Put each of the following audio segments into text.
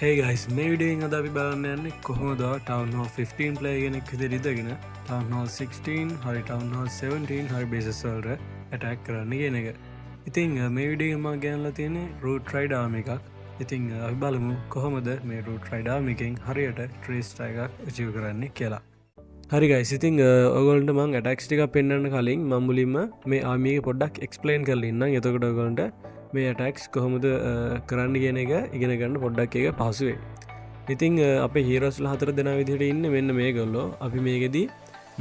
Hey guys, මේ වීඩියෝෙන් අද අපි බලන්න යන්නේ කොහොමද Town Hall 15 player කෙනෙක් විදිහට ඉඳගෙන Town Hall 16 හරි Town Hall 17 හරි bases වලට attack කරන්න කියන එක. ඉතින් මේ වීඩියෝ එකෙන් මම ගෙනල්ලා තියෙන්නේ root ride army එකක්. ඉතින් අපි බලමු කොහොමද මේ root ride army එකෙන් හරියට 3 star එකක් achieve කරන්නේ කියලා. හරි guys, ඉතින් ඔයගොල්ලන්ට මම attacks ටිකක් පෙන්වන්න කලින් මම මුලින්ම මේ army එක පොඩ්ඩක් explain කරලා ඉන්නම්. එතකොට ඔයගොල්ලන්ට මේ ඇටක්ස් කොහොමද කරන්න කියන එක ඉගෙන ගන්න පොඩ්ඩක් එක පහසුවේ. ඉතින් අපේ හීරෝස්ලා හතර දෙනා විදිහට ඉන්නේ මෙන්න මේගොල්ලෝ. අපි මේකෙදි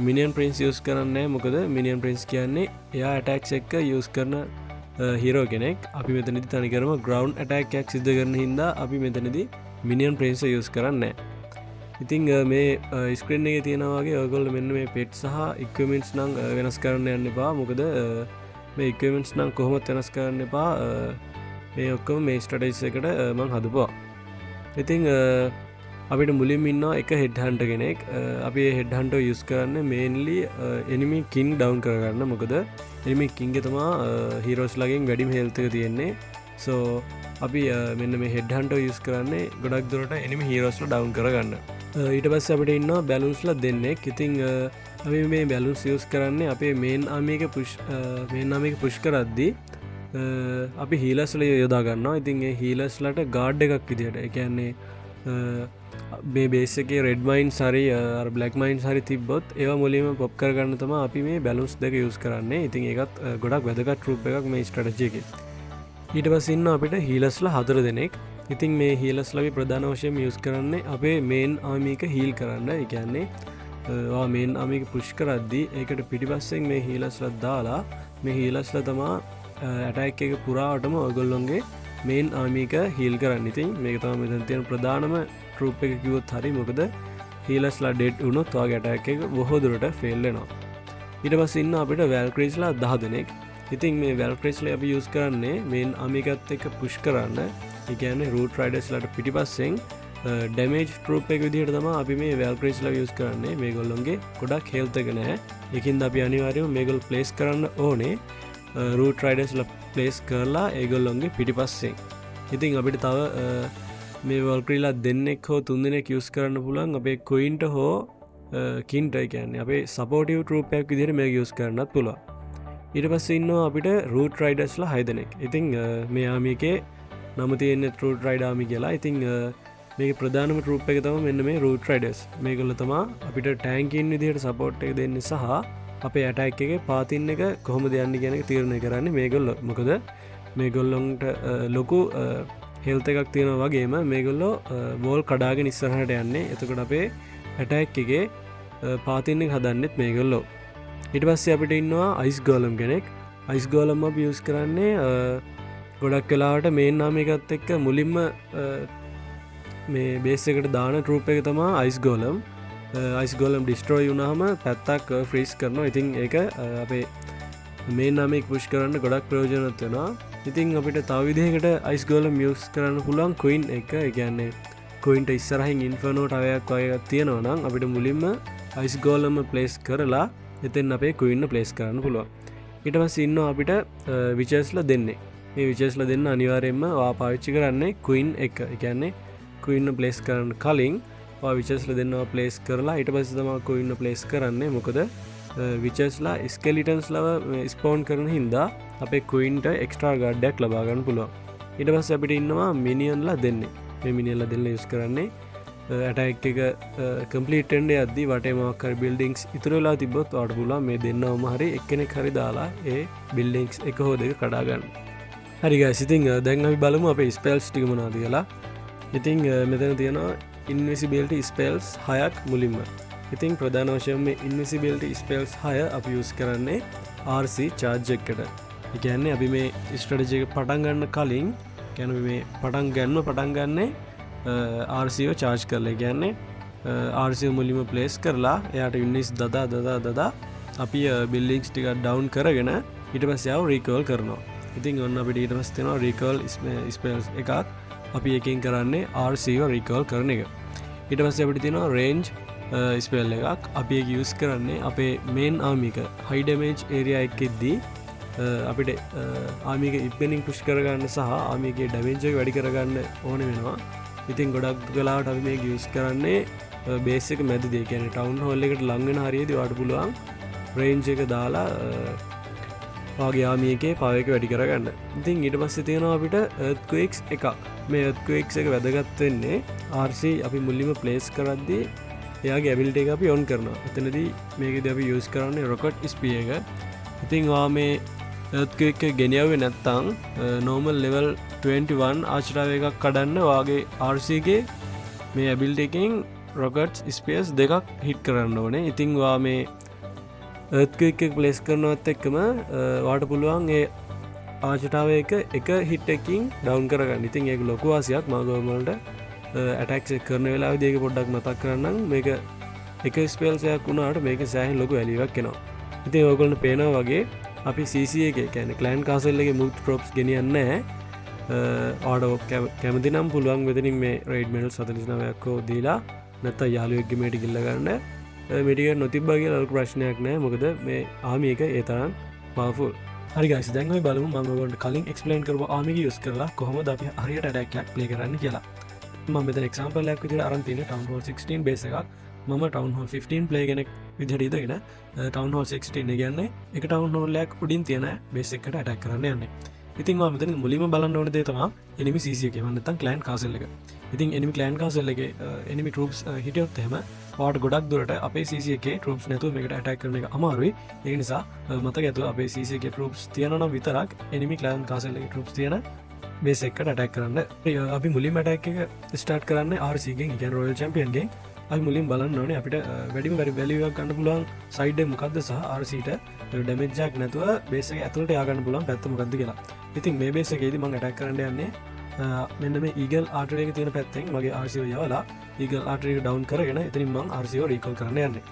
මිනියන් ප්‍රින්ස් යූස් කරන්නේ නැහැ. මොකද මිනියන් ප්‍රින්ස් කියන්නේ එයා ඇටැක්ස් එක්ක යූස් කරන හීරෝ කෙනෙක්. අපි මෙතනදි තනිකරම ග්‍රවුන්ඩ් ඇටැක් එකක් සිදු කරන හින්දා අපි මෙතනදි මිනියන් ප්‍රින්ස් යූස් කරන්නේ නැහැ. ඉතින් මේ ස්ක්‍රීන් එකේ තියෙනවා වගේ ඔයගොල්ලෝ මෙන්න මේ පෙට් සහ ඉක්විප්මන්ට්ස් නම් වෙනස් කරන්න යන්න එපා. මොකද මේ ඉක්විප්මන්ට්ස් නම් කොහොමත් වෙනස් කරන්න එපා. මේ ඔක්කොම මේ ස්ට්‍රැටජිස් එකට මම හදපුවා. ඉතින් අපිට මුලින්ම ඉන්නවා එක හෙඩ් හන්ටර් කෙනෙක්. අපි මේ හෙඩ් හන්ටර් යූස් කරන්නේ මේන්ලි එනිමි කින් ඩවුන් කරගන්න. මොකද එනිමි කින් එක තමයි හීරෝස් ලගෙන් වැඩිම හෙල්ත් එක තියෙන්නේ. සෝ අපි මෙන්න මේ හෙඩ් හන්ටර් යූස් කරන්නේ ගොඩක් දුරට එනිමි හීරෝස්ලා ඩවුන් කරගන්න. ඊට පස්සේ අපිට ඉන්නවා බැලුන්ස්ලා දෙන්නෙක්. ඉතින් අපි මේ බැලුන්ස් යූස් කරන්නේ අපේ මේන් ආමි එක පුෂ් කරද්දී අපි හීලස්ලා යොදා ගන්නවා. ඉතින් ඒ හීලස්ලාට ගාඩ් එකක් විදියට. ඒ කියන්නේ මේ බේස් එකේ රෙඩ් මයින්ස් හරි බ්ලැක් මයින්ස් හරි තිබ්බොත් ඒවා මුලින්ම පොප් කරගන්න තමයි අපි මේ බැලුන්ස් දෙක යූස් කරන්නේ. ඉතින් ඒකත් ගොඩක් වැදගත් ට්‍රූප් එකක් මේ ස්ට්‍රැටජි එකේ. ඊට පස්සේ ඉන්න අපිට හීලස්ලා 4 දෙනෙක්. ඉතින් මේ හීලස්ලා අපි ප්‍රධාන වශයෙන් යූස් කරන්නේ අපේ මේන් ආමි එක හීල් කරන්න. ඒ කියන්නේ මේන් ආමි එක පුෂ් කරද්දී ඒකට පිටිපස්සෙන් මේ හීලස්ලා දාලා මේ හීලස්ලා තමයි ඇටැක් එක පුරාවටම ඔයගොල්ලොන්ගේ මේන් ආමි එක හීල් කරන්න. ඉතින් මේක තමයි මෙතන තියෙන ප්‍රධානම ට්‍රූප් එක කිව්වොත් හරි. මොකද හීලස්ලා ඩෙඩ් වුණොත් ඔයගේ ඇටැක් එක බොහෝ දුරට ෆේල් වෙනවා. ඊට පස්සේ ඉන්න අපිට වැල්ක්‍රීස්ලා 10 දෙනෙක්. ඉතින් මේ වැල්ක්‍රීස්ලා අපි යූස් කරන්නේ මේන් ආමි එකත් එක්ක පුෂ් කරන්න. ඒ කියන්නේ රූට් රයිඩර්ස්ලාට පිටිපස්සෙන් ඩැමේජ් ට්‍රූප් එක විදිහට තමයි අපි මේ වැල්ක්‍රීස්ලා යූස් කරන්නේ. මේගොල්ලොන්ගේ ගොඩක් හෙල්ත් එක නැහැ. ඒකින්ද අපි අනිවාර්යයෙන්ම මේගොල්ලෝ ප්ලේස් කරන්න ඕනේ රූට් රයිඩර්ස්ලා ප්ලේස් කරලා ඒගොල්ලොන්ගේ පිටිපස්සෙන්. ඉතින් අපිට තව මේ වැල්ක්‍රීලා දෙන්නෙක් හෝ තුන් දෙනෙක් යූස් කරන්න පුළුවන් අපේ ක්වීන්ට හෝ කින්ට. ඒ කියන්නේ අපේ සපෝටිව් ට්‍රූප් එකක් විදිහට මේක යූස් කරන්නත් පුළුවන්. ඊට පස්සේ ඉන්නවා අපිට රූට් රයිඩර්ස්ලා 6 දෙනෙක්. ඉතින් මේ ආමි එකේ නම තියෙන්නේ රූට් රයිඩර් ආමි කියලා. ඉතින් මේක ප්‍රධානම ට්‍රූප් එක තමයි මෙන්න මේ රූට් රයිඩර්ස්. මේගොල්ලෝ තමයි අපිට ටැන්කින් විදිහට සපෝට් එක දෙන්නේ සහ අපේ ඇටැක් එකේ පාතින් එක කොහොමද යන්නේ කියන එක තීරණය කරන්නේ මේගොල්ලෝ. මොකද මේගොල්ලොන්ට ලොකු හෙල්ත් එකක් තියෙනවා වගේම මේගොල්ලෝ වෝල් කඩාගෙන ඉස්සරහට යන්නේ. එතකොට අපේ ඇටැක් එකේ පාතින් එක හදන්නෙත් මේගොල්ලෝ. ඊට පස්සේ අපිට ඉන්නවා අයිස් ගෝලම් කෙනෙක්. අයිස් ගෝලම් අපි යූස් කරන්නේ ගොඩක් වෙලාවට මේන් ආමි එකත් එක්ක මුලින්ම මේ බේස් එකට දාන ට්‍රූප් එක තමයි අයිස් ගෝලම්. අයිස් ගෝලම් ඩිස්ට්‍රොයි වුණාම පැත්තක් ෆ්‍රීස් කරනවා. ඉතින් ඒක අපේ මේන් ආමි එක පුෂ් කරන්න ගොඩක් ප්‍රයෝජනවත් වෙනවා. ඉතින් අපිට තව විදිහකට අයිස් ගෝලම් යූස් කරන්න පුළුවන් ක්වීන් එක. ඒ කියන්නේ ක්වීන්ට ඉස්සරහින් ඉන්ෆර්නෝ ටවරයක් වගේ එකක් තියෙනවා නම් අපිට මුලින්ම අයිස් ගෝලම් ප්ලේස් කරලා එතෙන් අපේ ක්වීන්ව ප්ලේස් කරන්න පුළුවන්. ඊට පස්සේ ඉන්නවා අපිට විචර්ස්ලා දෙන්නේ. මේ විචර්ස්ලා දෙන්න අනිවාර්යයෙන්ම ඔයා පාවිච්චි කරන්නේ ක්වීන් එක. ඒ කියන්නේ ක්වීන්ව ප්ලේස් කරන්න කලින් ඔයා විචර්ස්ලා දෙන්නවා ප්ලේස් කරලා ඊට පස්සේ තමයි ක්වීන්ව ප්ලේස් කරන්නේ. මොකද විචර්ස්ලා ස්කෙලිටන්ස්ලව ස්පෝන් කරන හින්දා අපේ ක්වීන්ට එක්ස්ට්‍රා ගාඩ් එකක් ලබා ගන්න පුළුවන්. ඊට පස්සේ අපිට ඉන්නවා මිනියන්ලා දෙන්නේ. මේ මිනියන්ලා දෙන්න යූස් කරන්නේ ඇටැක් එක කම්ප්ලීට් වෙන්න යද්දී වටේ මොකක් හරි බිල්ඩින්ග්ස් ඉතුරු වෙලා තිබ්බොත් ඔයාලට පුළුවන් මේ දෙන්නවම හරි එක්කෙනෙක් හරි දාලා ඒ බිල්ඩින්ග්ස් එක හෝ දෙක කඩා ගන්න. හරි guys, ඉතින් දැන් අපි බලමු අපේ ස්පෙල්ස් ටික මොනවද කියලා. ඉතින් මෙතන තියෙනවා ඉන්විසිබිලිටි ස්පෙල්ස් 6ක් මුලින්ම. ඉතින් ප්‍රධාන වශයෙන් මේ ඉන්විසිබිලිටි ස්පෙල්ස් 6 අපි යූස් කරන්නේ RC charge එකකට. ඒ කියන්නේ අපි මේ ස්ට්‍රැටජි එක පටන් ගන්න කලින් කියන්නේ මේ පටන් ගන්නේ RCෝ charge කරලා. ඒ කියන්නේ RCෝ මුලින්ම ප්ලේස් කරලා එයාට යුනිට්ස් දදා අපි බිල්ඩින්ග්ස් ටික ඩවුන් කරගෙන ඊට පස්සේ ආව රීකෝල් කරනවා. ඉතින් ඔන්න අපිට ඊට පස්සේ තියෙනවා රීකෝල් ස්පෙල්ස් එකක්. අපි එකකින් කරන්නේ RCෝ රීකෝල් කරන එක. ඊට පස්සේ අපිට තියෙනවා රේන්ජ් ස්පෙල් එකක්. අපි ඒක යූස් කරන්නේ අපේ මේන් ආමි එක හයි ඩැමේජ් ඒරියා එකකදී අපිට ආමි එක ඉක්මනින් පුෂ් කරගන්න සහ ආමි එකේ ඩැමේජ් එක වැඩි කරගන්න ඕන වෙනවා. ඉතින් ගොඩක් වෙලාවට අපි මේක යූස් කරන්නේ බේස් එක මැදදී. කියන්නේ ටවුන් හෝල් එකට ලං වෙන හරියේදී ඔයාලට පුළුවන් රේන්ජ් එක දාලා වාගේ ආමියකේ පව එක වැඩි කරගන්න. ඉතින් ඊට පස්සේ තියෙනවා අපිට earthquakes එකක්. මේ earthquakes එක වැදගත් වෙන්නේ RC අපි මුලින්ම ප්ලේස් කරද්දී එයාගේ ඇබිලිටි එක අපි ඔන් කරනවා. එතනදී මේකදී අපි යූස් කරන්නේ rocket spear එක. ඉතින් ඔයා මේ earthquake එක ගෙනියුවේ නැත්තම් normal level 21 ආශ්‍රාව එකක් කඩන්න වාගේ RC එකේ මේ ඇබිලිටි එකෙන් rocket spears දෙකක් හිට් කරන්න ඕනේ. ඉතින් ඔයා මේ earthquake එක ප්ලේස් කරනවත් එක්කම වාට පුළුවන් ඒ ආචටාව එක හිට් එකකින් ඩවුන් කරගන්න. ඉතින් ඒක ලොකු වාසියක් මාගවමලට ඇටැක්ස් කරන වෙලාවේදී ඒක පොඩ්ඩක් මතක් කරන්නම්. මේක එක ස්පෙල්ස් එකක් වුණාට මේක සෑහෙන ලොකු වැලියුවක් එනවා. ඉතින් ඔයගොල්ලන්ට පේනවා වගේ අපි CC එකේ කියන්නේ ක්ලෑන් කාසල් එකේ මූව් ට්‍රොප්ස් ගෙනියන්නේ නැහැ. ඔයාලට කැමති නම් පුළුවන් මෙතනින් මේ රේඩ් මෙඩල් 49ක් හෝ දීලා නැත්නම් යාළුවෙක්ගේ මේටි කිල්ල ගන්න. මේටික නොතිබ්බා කියලා ලොකු ප්‍රශ්නයක් නැහැ. මොකද මේ ආමි එක ඒ තරම් පවර්ෆුල්. හරි guys, දැන් අපි බලමු මම ඔයගොල්ලන්ට කලින් එක්ස්ප්ලেইন කරපු ආමි එක යූස් කරලා කොහොමද අපි හරියට අටැක් එකක් ප්ලේ කරන්න කියලා. මම මෙතන එක්සැම්පල් එකක් විදිහට අරන් තියෙන Town Hall 16 බේස් එකක්. මම Town Hall 15 ප්ලේ කෙනෙක් විදිහට ඉඳගෙන Town Hall 16 කියන්නේ එක Town Hall එකක් උඩින් තියෙන බේස් එකකට අටැක් කරන්න යන්නේ. ඉතින් මම මෙතන මුලින්ම බලන්න ඕන දේ තමයි enemy CC එක. එහෙම නැත්නම් clan castle එක. ඉතින් enemy clan castle එකේ enemy troops හිටියොත් එහෙම ඔයාලට ගොඩක් දුරට අපේ CC එකේ troops නැතුව මේකට attack කරන එක අමාරුයි. ඒ නිසා මතක ඇතුව අපේ CC එකේ troops තියනවා නම් විතරක් enemy clan castle එකේ troops තියන බේස් එකකට attack කරන්න. අපි මුලින්ම attack එක start කරන්නේ RC ගෙන්, ඒ කියන්නේ Royal Champion ගෙන්. අපි මුලින් බලන්න ඕනේ අපිට වැඩිම value එකක් ගන්න පුළුවන් side එක මොකද්ද සහ RC ට damage එකක් නැතුව බේස් එක ඇතුළට යා ගන්න පුළුවන් පැත්ත මොකද්ද කියලා. ඉතින් මේ බේස් එකේදී මම attack කරන්න යන්නේ මෙන්න මේ Eagle Artery එක තියෙන පැත්තෙන් මගේ RC එක යවලා Eagle Artery එක down කරගෙන එතනින් මම RC එක recall කරන්න යන්නේ.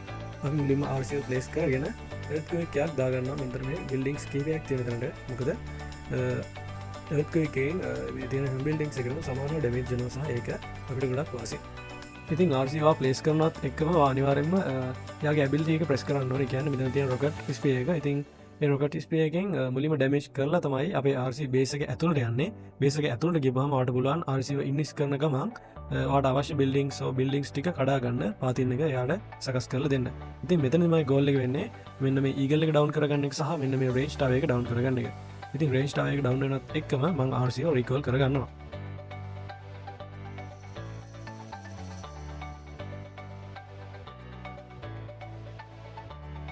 අපි මුලින්ම RC එක place කරගෙන earthquake එකක් දාගන්නවා මෙතන මේ buildings කීපයක් තියෙන තැනට. මොකද earthquake එකෙන් මේ තියෙන buildings එකකට සමානව damage වෙනවා සහ ඒක අපිට ගොඩක් වාසි. ඉතින් RC එක place කරනවත් එක්කම අනිවාර්යෙන්ම යාගේ ability එක press කරන්න ඕනේ. කියන්නේ මෙතන තියෙන rocket spear එක. ඉතින් මේ rocket spear එකෙන් මුලින්ම damage කරලා තමයි අපේ RC base එක ඇතුළට යන්නේ. base එක ඇතුළට ගිහම ඔයාලට පුළුවන් RC එක ඉන්නිස් කරන ගමන් ඔයාලට අවශ්‍ය buildings ටික කඩා ගන්න පාතින් එක එයාට සකස් කරලා දෙන්න. ඉතින් මෙතනදී මගේ goal එක වෙන්නේ මෙන්න මේ eagle එක down කරගන්න එක සහ මෙන්න මේ range tower එක down කරගන්න එක. ඉතින් range tower එක down වෙනත් එක්කම මම RC එක recall කරගන්නවා.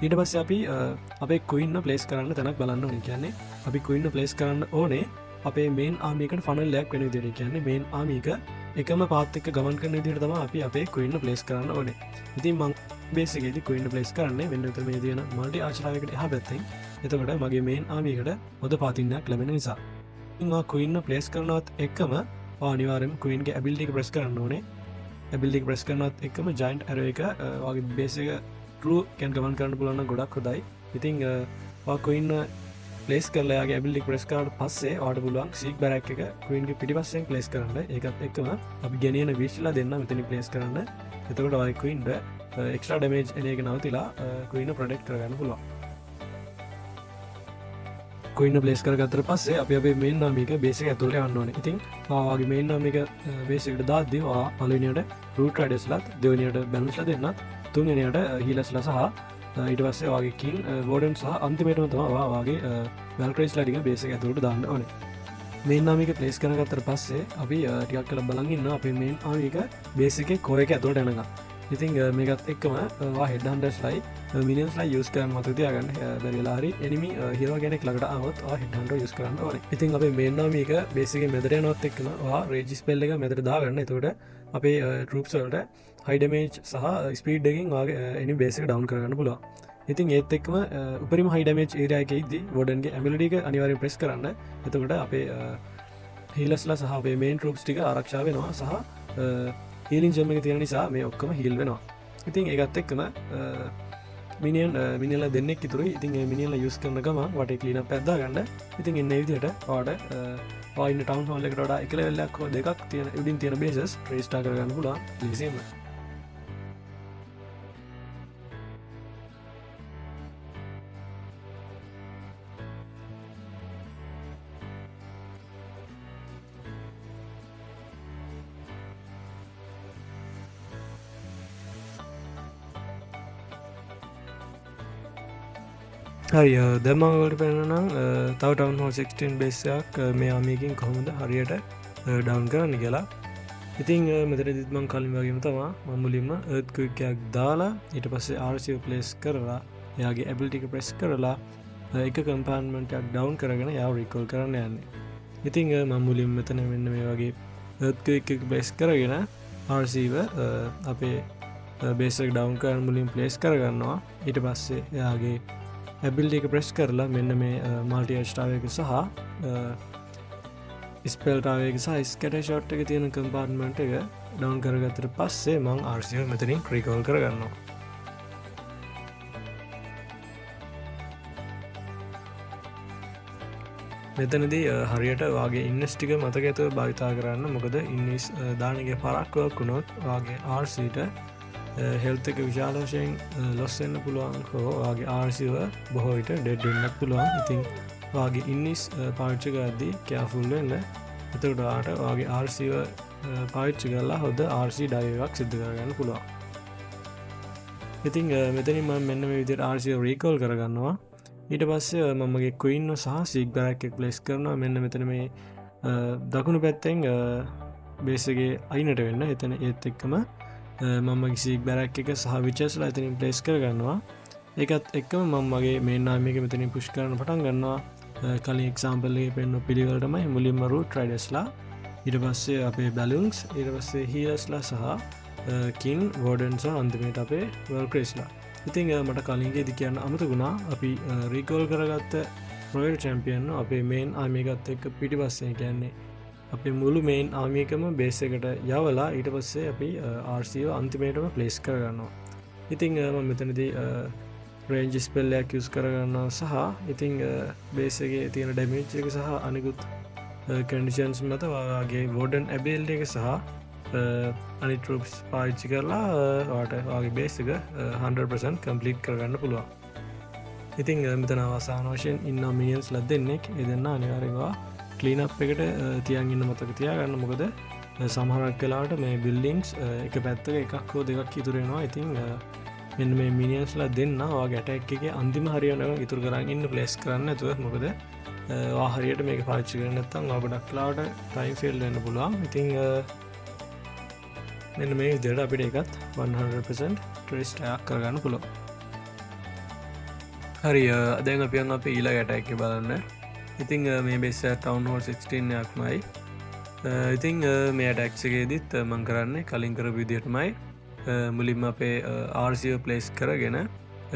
ඊට පස්සේ අපි අපේ queen ප්ලේස් කරන්න තැනක් බලන්න ඕනේ. කියන්නේ අපි queen ප්ලේස් කරන්න ඕනේ අපේ main army එකට funnel එකක් වෙන විදිහට. කියන්නේ main army එක එකම path එක ගමන් කරන විදිහට තමයි අපි අපේ queen ප්ලේස් කරන්න ඕනේ. ඉතින් මම base එකේදී queen ප්ලේස් කරන්නේ මෙන්න මෙතන මේ තියෙන multi archer එකකට එහා පැත්තෙන්. එතකොට මගේ main army එකට හොඳ pathing එකක් ලැබෙන නිසා. ඉතින් මම queen ප්ලේස් කරනවත් එක්කම අනිවාර්යයෙන්ම queen ගේ ability එක press කරන්න ඕනේ. ability එක press කරනවත් එක්කම giant arrow එක වගේ base එක true can ගමන් කරන්න පුළුවන් නම් ගොඩක් හොඳයි. ඉතින් queen ප්ලේස් කරලා යාගේ ability press කරාට පස්සේ ඔයාලට පුළුවන් seek barrack එක queen ගේ පිටිපස්සෙන් ප්ලේස් කරන්න. ඒකත් එක්කම අපි ගෙනියන විශ්ලා දෙන්න මෙතනින් ප්ලේස් කරන්න. එතකොට ඔයාගේ queen ට extra damage එන එක නවතිලා queen protect කරගන්න පුළුවන්. queen ප්ලේස් කරගත්තට පස්සේ අපි අපේ main army එක base එක ඇතුළට යවන්න ඕනේ. ඉතින් ඔයාගේ main army එක base එකට දාද්දී ඔයා පළවෙනියට root riders-ලාත් දෙවෙනියට balance-ලා දෙන්නත් තුන්වෙනියට healers-ලා සහ ඊට පස්සේ ඔයාගේ king warden සහ අන්තිමේටම තමයි ඔයාගේ valkyries-ලා ටික base එක ඇතුළට දාන්න ඕනේ. main army එක place කරගත්තට පස්සේ අපි ටිකක් කරලා බලන් ඉන්නවා අපේ main army එක base එකේ core එක ඇතුළට එනකම්. ඉතින් මේකත් එක්කම ඔයා headhunters-ලායි minions-ලායි use කරන්න මතක තියාගන්න. බැරි වෙලා හරි enemy hero කෙනෙක් ළඟට ආවොත් ඔයා headhunter use කරන්න ඕනේ. ඉතින් අපේ main army එක base එකේ මැදට යනවත් එක්කම ඔයා rage spell එක මැදට දාගන්න. එතකොට අපේ troops වලට high damage සහ speed එකකින් ඔයාගේ enemy base එක down කරගන්න පුළුවන්. ඉතින් ඒත් එක්කම උපරිම high damage area එකේ ඉද්දි warden ගේ ability එක අනිවාර්යෙන් press කරන්න. එතකොට අපේ healers-ලා සහ අපේ main troops ටික ආරක්ෂා වෙනවා සහ healing gem එක තියෙන නිසා මේ ඔක්කොම heal වෙනවා. ඉතින් ඒකත් එක්කම මිනියන්ලා දෙන්නෙක් ඉතුරුයි. ඉතින් මේ මිනියන්ලා use කරන ගමන් වටේ clean up එකක් දාගන්න. ඉතින් එන්නේ විදිහට ඔයාලට ඔයා ඉන්න town hall එකට වඩා එක level එකක් හෝ දෙකක් තියෙන උඩින් තියෙන bases restart කරගන්න පුළුවන් ලේසියෙන්ම. හරි දැමවලට පෙනනම් තව ටවන් හෝ 16 බේසයක් මේ ආමියකින් කොහොමද හරියට ඩවන් කරන්න කියලා. ඉතිං මෙතර දිත්මං කලින් වගේම තමා මමුලින්ම ඒත්කුයිකයක් දාලා ඊට පස්සේ ආර්සිව ප්ලේස් කරලා යාගේ ඇබිල්ටික ප්‍රෙස් කරලා එක කම්පාන්මටක් ඩවන් කරගෙන යාව රිකෝල් කරන්න යන්නේ. ඉතිං මම්මුලින් මෙතන වෙන්න මේ වගේ ඒත්කුයික ප්ලේස් කරගෙන ආර්සිව අපේ බේසක් ඩවන් කරන්න මුලින් ප්ලේස් කරගන්නවා. ඊට පස්සේ යාගේ ඇබිල්ටික ප්‍රෙස් කරලා මෙන්න මේ මල්ටියස්ටාවක සහ ස්පෙල්ටාවක සහ ස්කට ෂොට් එක තියෙන කම්පාර්ට්මන්ට් එක ඩවන් කරගත්තට පස්සේ මං ආර්සිව මෙතනින් ක්‍රීකෝල් කරගන්නවා. මෙතනදී හරියට වගේ ඉන්නස්ටික මතක ඇතුව භවිතා කරන්න මොකද ඉන්නස් දානගේ පරක්වක් වුණොත් වගේ ආර්සිට හෙල්ත එක විශාලවශයෙන් ලොස්සෙන්න්න පුළුවන් හෝ වගේ ආර්සිව බොහෝවිට ඩෙඩ්ඩන්නක් පුළුවන්. ඉතින් වගේ ඉන්නිස් පාච්චකද්දී කෑෆුල්ලන්න එතකටවාට වගේ ආර්සිව පාච්චි කරලා හොද ආර්සි ඩයිවක් සිද්ධ කරගන්න පුළුවන්. ඉතිං මෙතනින් ම මෙන්න විදිර ආර්සිව රීකෝල් කරගන්නවා. ඊට පස්සේ මමගේ කුයින්න සහ සික් බැරක්ෙක් ප්ලෙස් කරනවා. මෙන්න මෙතන මේ දකුණු පැත්තෙන් බේසගේ අයිනට වෙන්න එතන ඒත් එක්කම මම සික් බැරක් එක සහ විචස්ලා ඇතනින් ප්ලේස් කරගන්නවා. ඒකත් එක්කම මම මගේ මේ නාමික මෙතනින් පුෂ් කරන පටන් ගන්නවා. කලින් එක්සාම්පල්ලගේ පෙන්න්න පිළිවලටමයි මුලින්මරු ට්‍රයිඩස්ලා ඉට පස්සේ අපේ බැලුන්ස් ඉට පස්සේ හීලස්ලා සහ කින් වෝඩන්ස අන්තිමට අපේ වර්ක්‍රේස්ලා. ඉතිං මට කලින්ගේ දි කියන්න අමතකුණා අපි රීකෝල් කරගත්ත රොයල් චැම්පියන්න අපේ මේන් ආමිකත් එක්ක පිටි පස්සේ කියන්නේ අපි මුළු මේන් ආමිකම බේස එකට යවලා ඊට පස්සේ අපි ආර්සිව අන්තිමේටම ප්ලේස් කරගන්නවා. ඉතිං මෙතනදී රේන්ජිස් පෙල්ලයක් යස් කරගන්න සහ ඉතිං බේසගේ තියෙන ඩැමිච් එක සහ අනිකුත් කඩිෂන්ස් මත වගේ වෝඩන් ඇබේල්ඩ එක සහ අනිටරුප්ස් පාච්චි කරලා වාට වගේ බේසක 100% කම්පලිට් කරගන්න පුළුවන්. ඉතිං මෙතන අවසාන වශයෙන් ඉන්න මිනිියන්ස් ලද දෙන්නෙක් එදන්න අනිවාරවා කලීනප් එකට තියන් ඉන්න මතක තියාගන්න මොකද සමහරක් කලාට මේ බිල්ලිංස් එක පැත්තක එකක් හෝ දෙකක් ඉතුරෙනවා. ඉතිං මෙන්න මේ මිනිියන්ස්ලා දෙන්න ගැටැක් එක අන්තිම හරියනක ඉතුර කරන්න ඉන්න ප්ලේස් කරන්න ඇතුව මොකද වාහරියට මේක පාච්චි කරන ඇත්තම් අපඩක්ලාට ටයිම් ෆෙල් වෙන්න පුළුවන්. ඉතිං මෙන්න මේ දෙට අපිට එකත් 100% ට්‍රස්ටයක් කරගන්න පුළුව. හරි දැන් අපියන් අප ඊලා ගැටැක්ක බලන්න. ඉතිං මේ බෙස්ස ටවන් හෝ 16යක්මයි. ඉතිං මේ ටැක්සගේදීත් මං කරන්නේ කලින් කර විදිහටමයි මුලින්ම අපේ ආර්සිව ප්ලේස් කරගෙන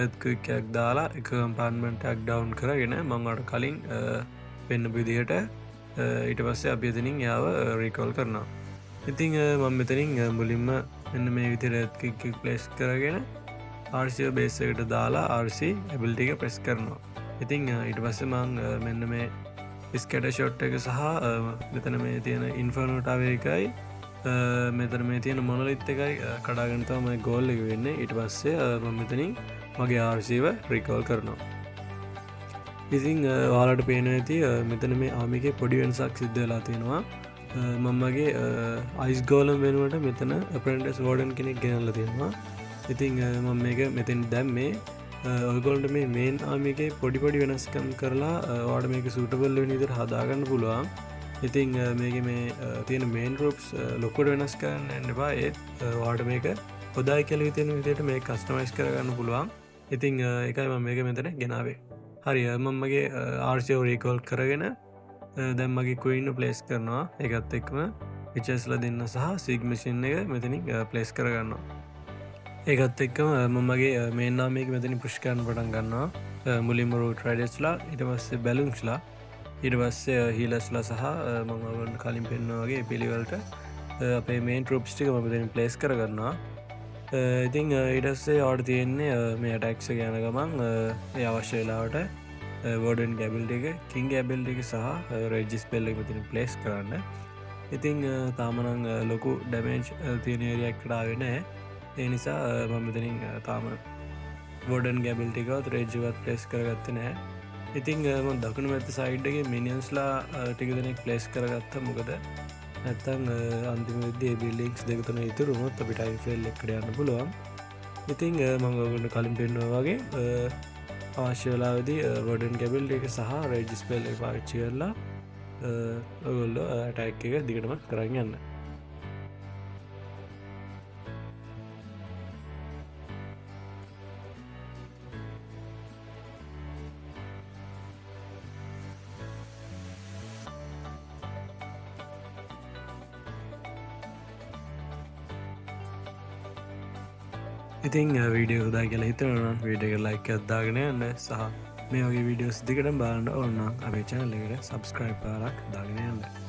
එත්කුයිකයක් දාලා එක කම්පාන්මෙන්ටක් ඩවන් කරගෙන මංවට කලින් පෙන්න විදිහට ඊට පස්සේ අපිතිනින් යාව රීකෝල් කරනවා. ඉතිං මං මෙතනින් මුලින්ම එන්න මේ විතර ඇත්කික් ප්ලේස් කරගෙන ආර්සිව බේසකට දාලා ආර්සි ඇබිල්ටික ප්‍රෙස් කරනවා. ඉතිං ඊට පස්සේ මං මෙන්න මේ ස්කට ෂොට් එක සහ මෙතන මේ තියෙන ඉන්ෆර්නෝටාවේ එකයි මෙතන මේ තියෙන මොනලිත් එකයි කඩාගනතාවම ගෝල් එක වෙන්න. ඊට පස්සේ මෙතනින් මගේ ආර්සිව රිකෝල් කරනවා. ඉතිං වාලට පේන ඇති මෙතන මේ ආමික පොඩි වෙනසක් සිද්ධ වෙලා තියෙනවා. මමගේ අයිස් ගෝලම් වෙනුවට මෙතන අපරෙන්ටස් වෝඩන් කෙනෙක් ගෙනල්ල තියෙනවා. ඉතිං මම මේක මෙතැන් දැම්මේ ඔයගොල්ට මේ මේන් ආමික පොඩිපොඩි වෙනස්කම් කරලා වාඩ මේක සූටබල්ල නිදර හදාගන්න පුළුවන්. ඉතිං මේක මේ තියෙන මේන් රෝප්ස් ලොකොට වෙනස් කරන්න එන්නවා ඒත් වාඩ මේක හොදායි කැල තියෙන විදියට මේ කස්ටමයිස් කරගන්න පුළුවන්. ඉතිං එකයි ම මේක මෙතන ගෙනාවේ. හරි මමගේ ආර්සිෝ රීකෝල් කරගෙන දැම්මගේ කුයින්න ප්ලේස් කරනවා. එකත් එක්ම විචස්ල දෙන්න සහ සිග්මසින් එක මෙතනින් ප්ලේස් කරගන්නවා. ඒකත් එක්කම මමගේ මේනාමේක මෙතනි පුෂ්කරන පටන් ගන්නවා. මුලින්මරු ට්‍රයිඩස්ලා ඉට පස්සේ බැලුම්ස්ලා ඉට පස්සේ හීලස්ලා සහ මඟවලට කලින් පෙන්න්නවාගේ පිළිවලට අපේ මේන් ට්‍රප්ස්ටික මතනින් ප්ලේස් කරගන්නවා. ඉතිං ඉටස්සේ ආඩ තියෙන්නේ මේ ටැක්ස ගැන ගමන් අවශ්‍ය වෙලාවට වෝඩන් ගැබිල්ට එක කින් ගැබිල්ට එක සහ රෙජිස් පෙල්ල මතින ප්ලේස් කරන්න. ඉතිං තාමනං ලොකු ඩැමේජ් තියනේරයක් කඩාවෙන ඒ නිසා මමතනින් තාම වෝඩන් ගැබිල්ටිකවත් රේජිවත් ප්ලේස් කරගත්ත නෑ. ඉතිං දකුණු ඇත සයිඩ්ගේ මිනිියන්ස්ලා ටික දෙනෙක් ප්ලේස් කරගත්ත මොකද නැත්තං අන්තිමදේ බිල්ලික්ස් දෙකතන ඉතුරුමොත් අපිටයි ෆෙල් එක්කට යන්න පුළුවන්. ඉතිං මංගකට කලින් පෙන්නවා වගේ අවශ්‍ය වෙලාවේදී වර්ඩන් කැබල් එක සහ රෙජිස්පෙල් එක පාවිච්චි කරලා ඔයගොල්ලෝ අටැක් එක දිගටම කරන් යන්න. ඉතින් වීඩියෝ හොදා කියලා හිතනවා වීඩියෝ එක ලයික් එකක් දාගෙන යන්න සහ මේ වගේ වීඩියෝස් දිගටම බලන්න ඕන නම් අපේ channel එකට subscribe කරලා දාගෙන යන්න.